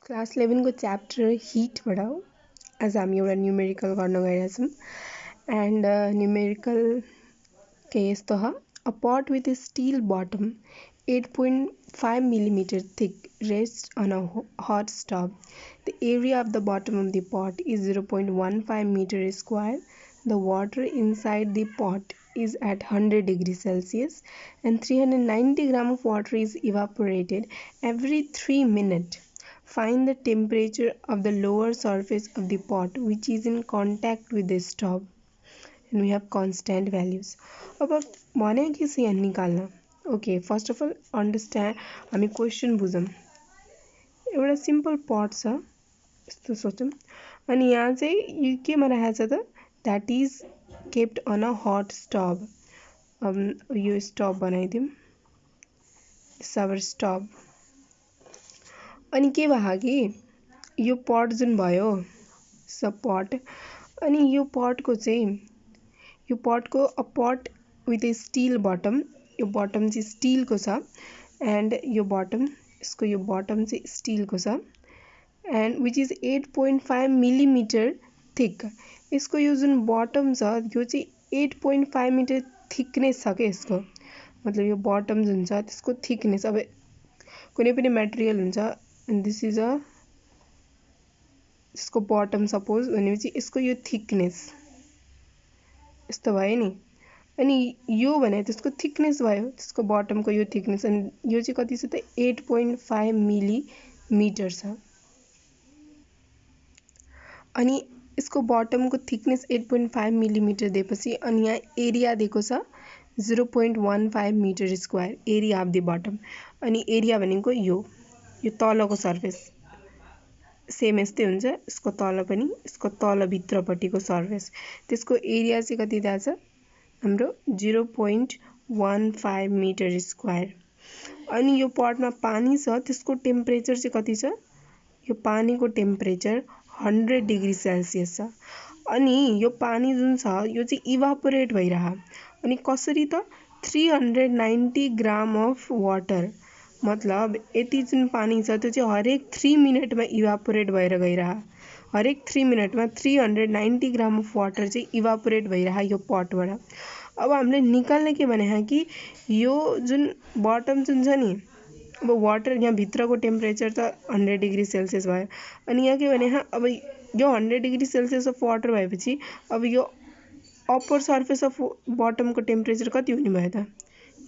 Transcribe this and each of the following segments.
Class 11 को chapter हिटबाट हो। आज हामी एउटा न्युमेरिकल गर्न गइरहेछौँ एन्ड न्युमेरिकल के यस्तो ह a pot with a steel bottom 8.5 millimeter thick rests on a hot stove. The area of the bottom of the pot is 0.15 meter square. The water inside the pot is at 100 degrees Celsius and 390 gram of water is evaporated every 3 minutes. Find the temperature of the lower surface of the pot which is in contact with the stove. And we have constant values. अब भने के छ यहाँ निकाल्न. Okay first of all understand हामी question बुझौँ. एउटा simple पट छ यस्तो सोचौँ अनि यहाँ चाहिँ यो केमा राखेको छ त that is kept on a hot stove. यो स्टभ बनाइदिउँ सावर स्टभ. अनि के भयो कि यो पट जुन भयो सब पट अनि यो पटको चाहिँ यो पटको अ पट विथ ए स्टिल बटम. यो बटम चाहिँ स्टिलको छ एन्ड यो बटम यसको यो बटम चाहिँ स्टिलको छ and which is 8.5 millimetre thick. यसको यो जुन बटम छ यो चाहिँ 8.5 मिटर थिकनेस छ क्या यसको. मतलब यो बटम जुन छ त्यसको थिकनेस. अब कुनै पनि मटेरियल हुन्छ एन्ड दिस इज अ यसको बटम सपोज भनेपछि यसको यो थिकनेस यस्तो भयो नि. अनि यो भने त्यसको थिकनेस भयो त्यसको बटमको यो थिकनेस अनि यो चाहिँ कति छ त 8.5 मिलिमिटर छ. अनि यसको बटमको थिकनेस 8.5 मिलिमिटर दिएपछि अनि यहाँ एरिया दिएको छ 0.15 metre square area of the bottom. अनि एरिया भनेको यो तलको सर्फेस सेम यस्तै हुन्छ. यसको तल पनि यसको तलभित्रपट्टिको सर्फेस त्यसको एरिया चाहिँ कति दिएको छ हाम्रो 0.15 मिटर स्क्वायर. अनि यो पटमा पानी छ त्यसको टेम्परेचर चाहिँ कति छ यो पानीको टेम्परेचर 100 डिग्री सेल्सियस छ. अनि यो पानी जुन छ यो चाहिँ इभापोरेट भइरह अनि कसरी त 390 ग्राम अफ वाटर. मतलब यति जुन पानी छ त्यो चाहिँ हरेक 3 मिनटमा इभापोरेट भएर गइरह. हरेक 3 मिनटमा 390 ग्राम अफ वाटर चाहिँ इभापोरेट भइरह यो पटबाट. अब हामीले निकाल्ने के भने कि यो जुन बटम जुन छ नि अब वाटर यहाँ भित्रको टेम्परेचर त 100 डिग्री सेल्सियस भयो अनि यहाँ के भने अब यो 100 डिग्री सेल्सियस अफ वाटर भएपछि अब यो अप्पर सर्फेस अफ बटमको टेम्परेचर कति हुने भयो त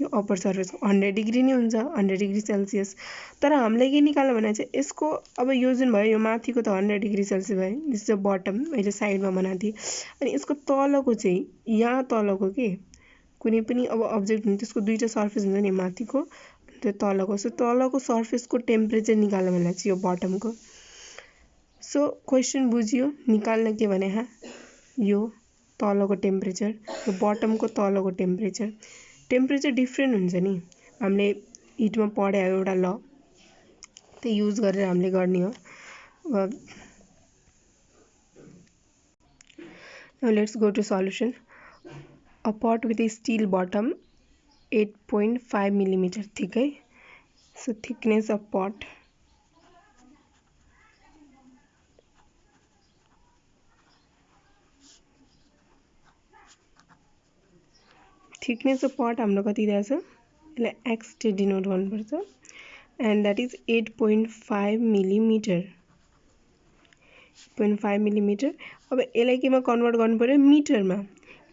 यो अप्पर सर्फेसको 100 डिग्री नै हुन्छ 100 डिग्री सेल्सियस. तर हामीले के निकाल्नु भने चाहिँ यसको अब यो जुन भयो यो माथिको त 100 डिग्री सेल्सियस भयो दिस इज बटम मैले साइडमा बनाएको थिएँ. अनि यसको तलको चाहिँ यहाँ तलको के कुनै पनि अब अब्जेक्ट हुन्छ त्यसको दुईवटा सर्फेस हुन्छ नि माथिको त्यो तलको. सो तलको सर्फेसको टेम्परेचर निकाल्नु भने चाहिँ यो बटमको. सो क्वेसन बुझियो निकाल्न के भने यो तलको टेम्परेचर यो बटमको तलको टेम्परेचर डिफ्रेन्ट हुन्छ नि. हामीले हिटमा पढायो एउटा ल त्यो युज गरेर हामीले गर्ने हो. Now let's go to solution. A pot with a steel bottom 8.5 millimeter thick है. So thickness of pot हाम्रो कति दिएको छ यसलाई x ले डिनोट गर्नुपर्छ and that is 8.5 millimetre 0.5 millimetre. अब यसलाई केमा कन्भर्ट गर्नु पर्यो मिटरमा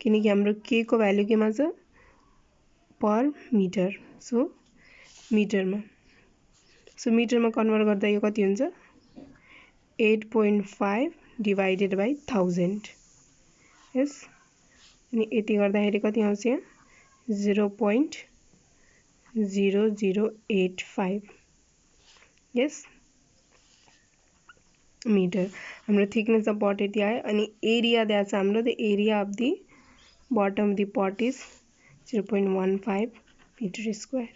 किनकि हाम्रो के को भ्यालु केमा छ पर मिटर. सो मिटरमा कन्भर्ट गर्दा यो कति हुन्छ 8.5 डिभाइडेड बाई 1000. यस अनि यति गर्दाखेरि कति आउँछ यहाँ 0.0085. यस मिटर. हाम्रो थिकनेस अफ पट यति आयो अनि एरिया दिएको छ हाम्रो the area of the bottom of the pot is 0.15 metre square.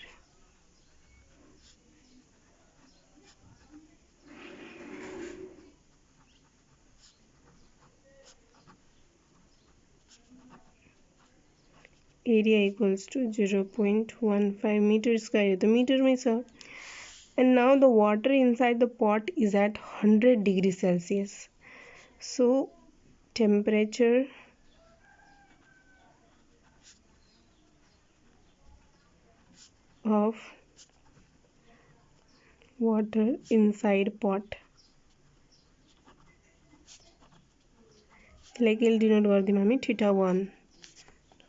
Area equals to 0.15 metre square. यो त मिटरमै छ and now the water inside the pot is at 100 degrees Celsius. So temperature of water inside pot, त्यसलाई के denote गर्दियौँ हामी θ1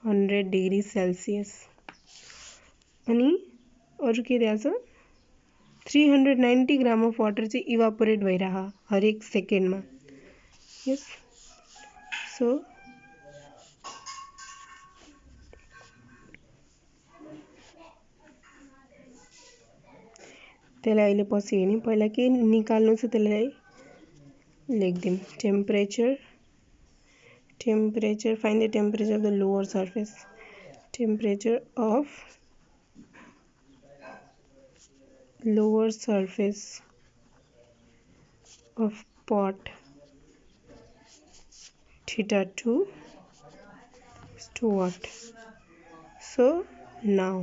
100 degree Celsius. अनि अरु के दिएको छ 390 ग्राम अफ वाटर चाहिँ इभापोरेट भइरह हरेक सेकेन्डमा। यस सो त्यसलाई अहिले पछि हेर्ने, पहिला के निकाल्नु छ त्यसलाई लेख्दियौँ। Temperature find the temperature of the lower surface, temperature of lower surface of pot θ2 is to what? So now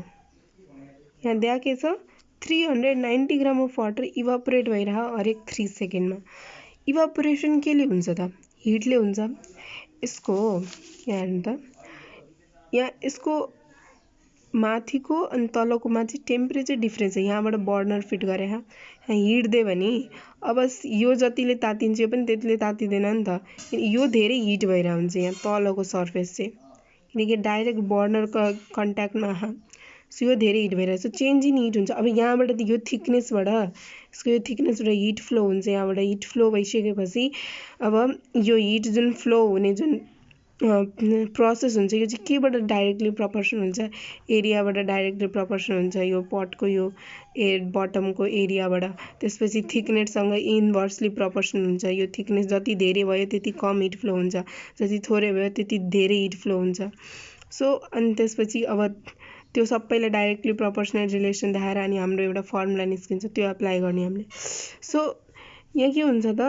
यहाँ दिया के छ 390 ग्राम अफ वाटर इभापोरेट भइरह हरेक 3 सेकेन्डमा। इभापोरेसन केले हुन्छ त? हिटले हुन्छ। यसको यहाँ हेर्नु त, यहाँ यसको माथिको अनि तलको माथि टेम्परेचर डिफ्रेन्स छ। यहाँबाट बर्नर फिट गरे यहाँ हिट दियो भने अब यो जतिले तातिन्छ यो पनि त्यतिले तातिदैन नि त, यो धेरै हिट भइरहेको हुन्छ यहाँ तलको सर्फेस चाहिँ, किनकि डाइरेक्ट बर्नरको कन्ट्याक्टमा सो यो धेरै हिट भइरहेको छ, चेन्ज इन हिट हुन्छ। अब यहाँबाट यो थिकनेसबाट यसको यो थिकनेसबाट हिट फ्लो हुन्छ, यहाँबाट हिट फ्लो भइसकेपछि अब यो हिट जुन फ्लो हुने जुन प्रोसेस हुन्छ यो चाहिँ केबाट डाइरेक्टली प्रपोर्सन हुन्छ, एरियाबाट डाइरेक्टली प्रपोर्सन हुन्छ, यो पटको यो बटमको एरियाबाट। त्यसपछि थिकनेससँग इन्भर्सली प्रपोर्सन हुन्छ। यो थिकनेस जति धेरै भयो त्यति कम हिट फ्लो हुन्छ, जति थोरै भयो त्यति धेरै हिट फ्लो हुन्छ। सो अनि त्यसपछि अब त्यो सबैलाई डाइरेक्टली प्रोपोर्सनल रिलेसन देखाएर अनि हाम्रो एउटा फर्मुला निस्किन्छ, त्यो एप्लाई गर्ने हामीले। सो यहाँ के हुन्छ त,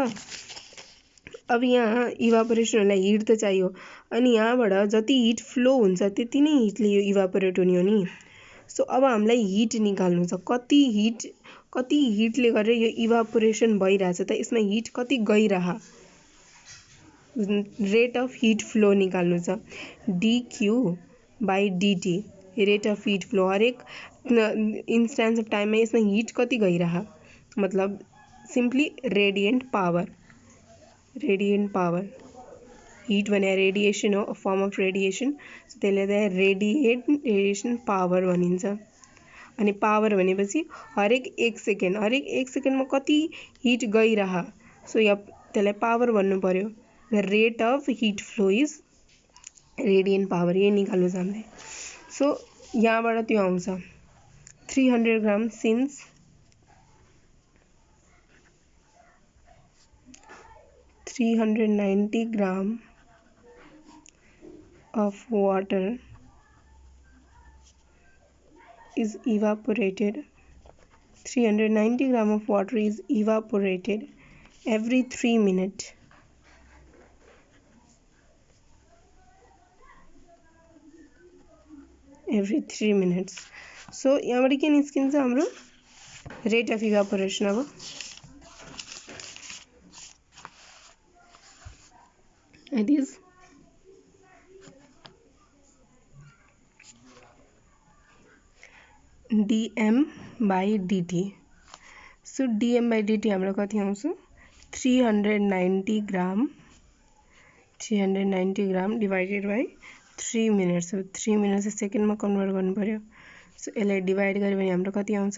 अब यहाँ इभापोरेसनलाई हिट त चाहियो, अनि यहाँबाट जति हिट फ्लो हुन्छ त्यति नै हिटले यो इभापोरेट हुने हो नि। सो अब हामीलाई हिट निकाल्नु छ, कति हिटले गरेर यो इभापोरेसन भइरहेछ त, यसमा हिट कति गइरह, रेट अफ हिट फ्लो निकाल्नु छ। dq/dt rate of heat flow, हरेक इन्स्टेन्स अफ टाइममा यसमा हिट कति गइरह, मतलब सिम्पली रेडियन्ट पावर हिट भने रेडिएसन हो, फर्म अफ रेडिएसन, त्यसले रेडिएसन पावर भनिन्छ। अनि पावर भनेपछि हरेक एक सेकेन्डमा कति हिट गइरह, सो यहाँ त्यसलाई पावर भन्नु पर्यो। The rate of heat flow is radiant power, यही निकाल्नु छ हामीले। सो यहाँबाट त्यो आउँछ 300 gram since 390 gram of water is evaporated, 390 gram of water is evaporated every 3 minutes. Every 3 minutes. So यहाँबाट के निस्किन्छ हाम्रो रेट अफ इभापोरेसन। अब it is dm/dt. So dm/dt हाम्रो कति आउँछ 390 ग्राम डिवाइडेड बाई 3 मिनट्स। अब 3 मिनट्स सेकेन्डमा कन्भर्ट गर्नु पर्यो। सो यसलाई डिवाइड गर्यो भने हाम्रो कति आउँछ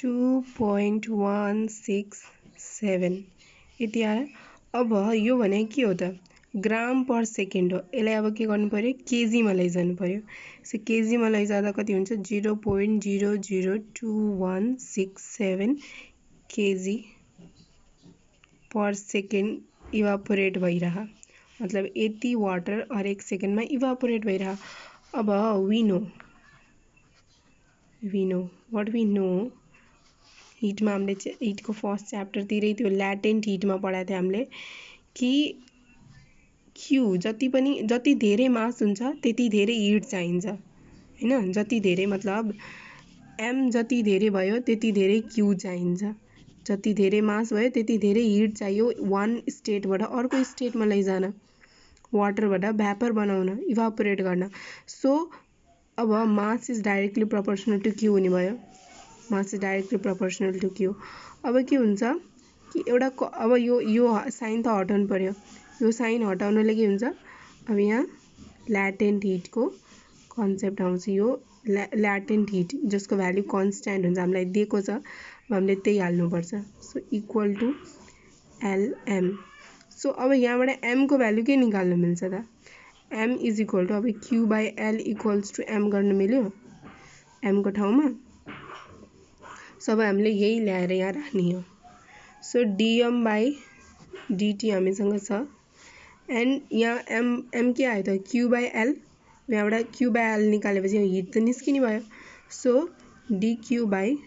2.167 यति आयो। अब यो भने के हो त ग्राम पर सेकेन्ड हो, यसलाई अब के गर्नु पर्यो केजीमा लैजानु पर्यो। सो केजीमा लैजाँदा कति हुन्छ 0.00217 केजी पर सेकेन्ड इभापोरेट भइरह, मतलब यति वाटर हरेक सेकेन्डमा इभापोरेट भइरह। अब we know what we know हिटमा हामीले हिटको फर्स्ट च्याप्टरतिरै त्यो ल्याटेन्ट हिटमा पढाएको थियो हामीले कि क्यू जति धेरै मास हुन्छ त्यति धेरै हिट चाहिन्छ हैन। जति धेरै मतलब एम जति धेरै भयो त्यति धेरै क्यू चाहिन्छ, जति धेरै मास भयो त्यति धेरै हिट चाहियो वान स्टेटबाट अर्को स्टेटमा लैजान, वाटरबाट भ्यापर बनाउन, इभापोरेट गर्न। सो अब mass is directly proportional to Q हुने भयो, mass is directly proportional to Q. अब के हुन्छ कि एउटा अब यो साइन त हटाउनु पर्यो, यो साइन हटाउनले के हुन्छ, अब यहाँ ल्याटेन्ट हिटको कन्सेप्ट आउँछ, यो ल्याटेन्ट हिट जसको भ्याल्यु कन्स्ट्यान्ट हुन्छ, हामीलाई दिएको छ, अब हामीले त्यही हाल्नुपर्छ। So equal to LM. So अब यहाँबाट एम को भ्याल्यु के निकाल्नु मिल्छ त, एम इज इक्वल टु, अब Q by L equals to M गर्न मिल्यो एम को ठाउँमा। सो अब हामीले यही ल्याएर यहाँ राख्ने हो। सो डिएम बाई डिटी हामीसँग छ, एन्ड यहाँ एम के आयो त, क्यू बाई एल, यहाँबाट क्यू बाई एल निकालेपछि हिट त निस्किने भयो। So dQ by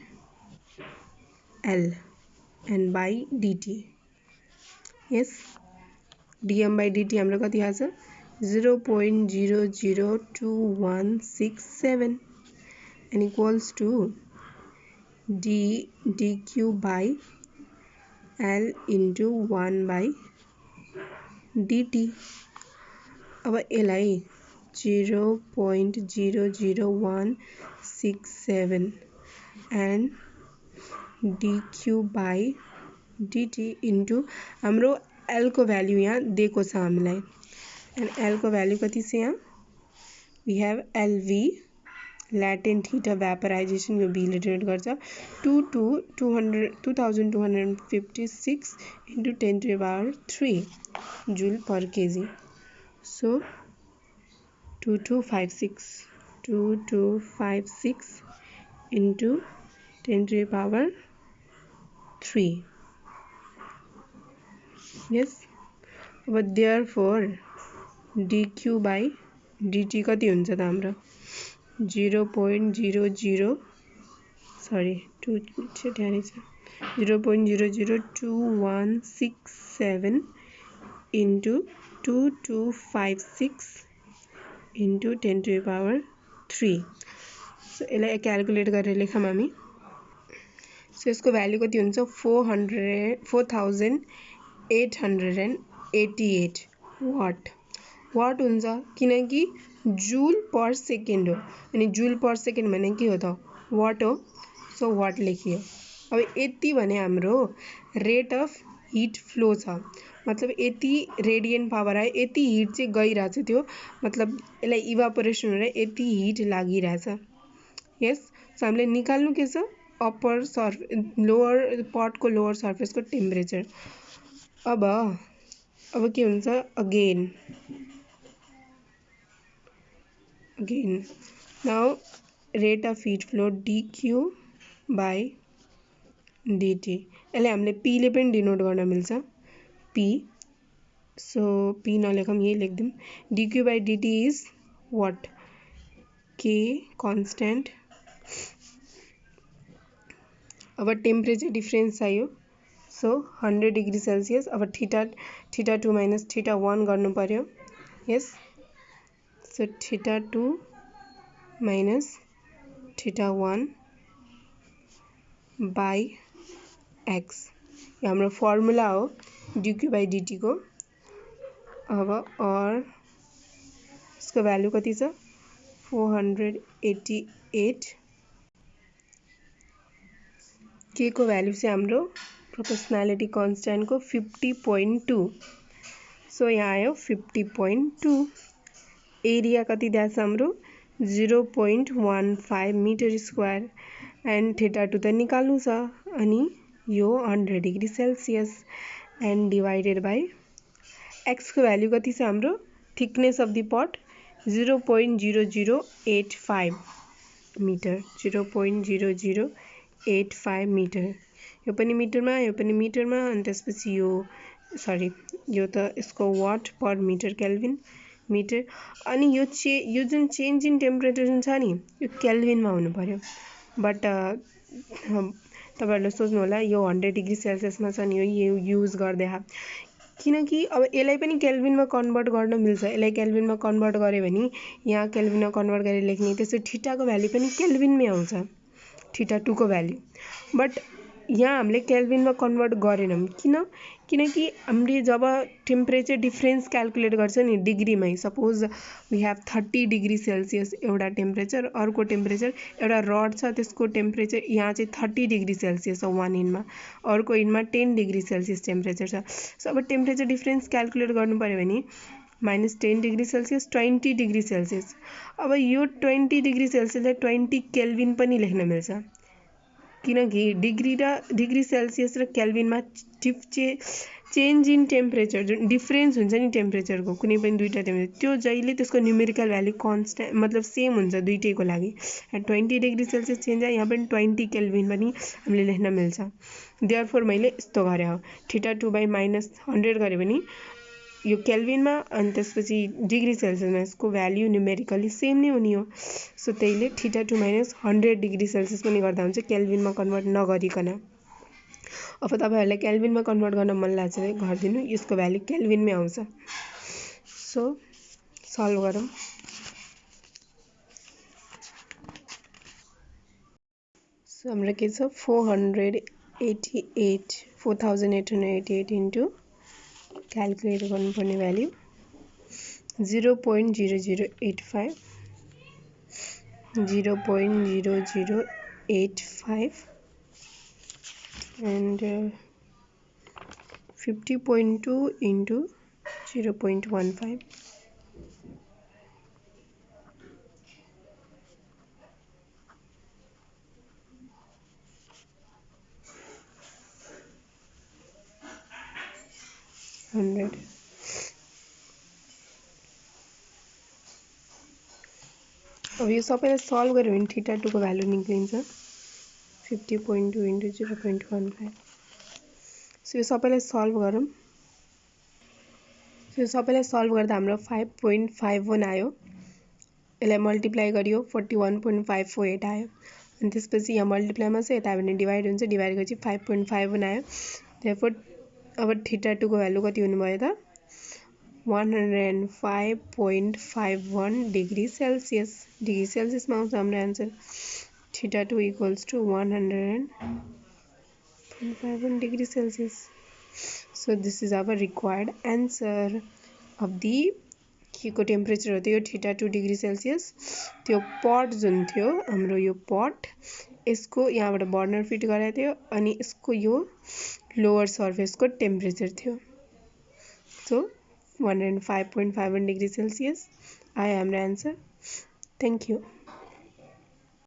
L and by dt, yes dM by dt हाम्रो कति आएको छ, 0.00217 and equals to dq by l into 1 by dt। अब यसलाई 0.00167 and dq by dt into हाम्रो l को भ्याल्यु यहाँ दिएको छ हामीलाई, एन्ड l को भ्याल्यु कति छ यहाँ, we have lv latent heat of vaporisation, यो बीले डिनोट गर्छ 2256 into 10⁻³ joule per KG. So 2256 into 10⁻³ यस। अब देयरफोर dq बाई dt कति हुन्छ त हाम्रो 0.00217 into 2256 into 10⁻³। सो यसलाई क्यालकुलेट गरेर लेखौँ हामी। सो यसको भ्याल्यु कति हुन्छ 4888 वाट हुन्छ, किनकि जूल पर सेकेन्ड हो, अनि जूल पर सेकेन्ड भने के हो त, वाट हो। सो वाट लेखियो। अब यति भने हाम्रो रेट अफ हिट फ्लो छ, मतलब यति रेडियन्ट पावर आयो, यति हिट चाहिँ गइरहेछ, त्यो मतलब यसलाई इभापोरेसन गरेर यति हिट लागिरहेछ, यस। सो हामीले निकाल्नु के छ, अप्पर लोअर पटको लोअर सर्फेसको टेम्परेचर। अब के हुन्छ, again now rate of heat flow dq by dt, यसलाई हामीले p ले पनि डिनोट गर्न मिल्छ, p। सो p नलेखौँ, यही लेखिदिउँ, dq by dt is watt, k constant. अब टेम्परेचर डिफ्रेन्स चाहियो, सो 100 डिग्री सेल्सियस। अब θ2 माइनस θ1 गर्नु पर्यो, yes. So θ2 minus θ1 by x, यो हाम्रो फर्मुला हो dq बाई dt को। अब और इसको भ्यालु कति छ 488, के को भ्यालु चाहिँ हाम्रो प्रोपोर्सनालिटी कन्स्ट्यान्ट को 50.2। सो यहाँ आयो 50.2। एरिया कति दिएको छ हाम्रो 0.15 मिटर स्क्वायर, एन्ड θ2 त निकाल्नु छ, अनि यो 100 degree Celsius, and divided by x को भ्यालु कति छ हाम्रो, थिकनेस अफ द पट 0.0085 मिटर, 0.0085 मिटर, यो पनि मिटरमा, यो पनि मिटरमा, अनि त्यसपछि यो सरी यो त यसको watt per metre kelvin metre, अनि यो जुन चेन्ज इन टेम्परेचर छ नि यो केल्भिनमा हुनु पर्यो। बट तपाईहरुले सोच्नु होला यो 100 डिग्री सेल्सियसमा छ नि यो युज गर्दै, किनकि अब यसलाई पनि केल्भिनमा कन्भर्ट गर्न मिल्छ, यसलाई केल्भिनमा कन्भर्ट गर्यो भने यहाँ केल्भिनमा कन्भर्ट गरेर लेख्ने, त्यसो थीटा को भ्यालु पनि केल्भिनमै आउँछ, θ2 को भ्याल्यु। बट यहाँ हामीले केल्भिनमा कन्भर्ट गरेनौँ किनकि हामीले जब टेम्परेचर डिफ्रेन्स क्याल्कुलेट गर्छ नि डिग्रीमै, suppose we have 30 degree Celsius एउटा टेम्परेचर, अर्को टेम्परेचर एउटा रड छ त्यसको टेम्परेचर यहाँ चाहिँ 30 डिग्री सेल्सियस छ वान इनमा, अर्को इनमा 10 डिग्री सेल्सियस टेम्परेचर छ। सो अब टेम्परेचर डिफ्रेन्स क्याल्कुलेट गर्नु पऱ्यो भने -10 डिग्री सेल्सियस 20 डिग्री सेल्सियस। अब यो 20 डिग्री सेल्सियसलाई 20 केल्भिन पनि लेख्न मिल्छ किनकि डिग्री सेल्सियस र केल्भिनमा चेन्ज इन टेम्परेचर जुन डिफ्रेन्स हुन्छ नि टेम्परेचरको कुनै पनि दुईवटा टेम्परेचर त्यो जहिले त्यसको न्युमेरिकल भ्याल्यु कन्स्ट्यान्ट मतलब सेम हुन्छ दुईटैको लागि। 20 डिग्री सेल्सियस चेन्ज आयो यहाँ पनि 20 केल्भिन पनि हामीले लेख्न मिल्छ। देयरफोर मैले यस्तो गरे हो θ2 / -100 गरे भने यो केल्भिनमा अनि त्यसपछि डिग्री सेल्सियसमा यसको भ्याल्यु न्युमेरिकली सेम नै हुने हो। सो त्यहीले θ2 - 100 डिग्री सेल्सियस पनि गर्दा हुन्छ केल्भिनमा कन्भर्ट नगरिकन। अब तपाईहरुलाई केल्भिनमा कन्भर्ट गर्न मन लाग्छ भने गरिदिनु, यसको भ्याल्यु केल्भिनमै आउँछ। सो सल्भ गरौँ। सो हाम्रो के छ 4888 इन्टु क्याल्कुलेट गर्नुपर्ने भ्याल्यु 0.0085 and 50.2 into 0.15 100। अब यो सबैलाई सल्भ गर्यो भने θ2 को भ्यालु निक्लिन्छ 50.2 into 0.15। सो यो सबैलाई सल्भ गरौँ। सो यो सबैलाई सल्भ गर्दा हाम्रो 5.51 आयो। यसलाई मल्टिप्लाई गरियो 41.548 आयो अनि त्यसपछि यहाँ मल्टिप्लाईमा छ यता भने डिभाइड हुन्छ, डिभाइड गरेपछि 5.51 आयो। देयरफोर अब θ2 को भ्यालु कति हुनु भयो त 105.51 डिग्री सेल्सियस। डिग्री सेल्सियसमा आउँछ हाम्रो answer θ2 = 100.51 degree Celsius. So this is our required answer of the के को टेम्परेचर हो त्यो θ2 डिग्री सेल्सियस। त्यो पट जुन थियो हाम्रो यो पट यसको यहाँबाट बर्नर फिट गराएको थियो अनि यसको यो लोअर सर्फेसको टेम्परेचर थियो। सो 105.51 डिग्री सेल्सियस आयो हाम्रो आन्सर। Thank you.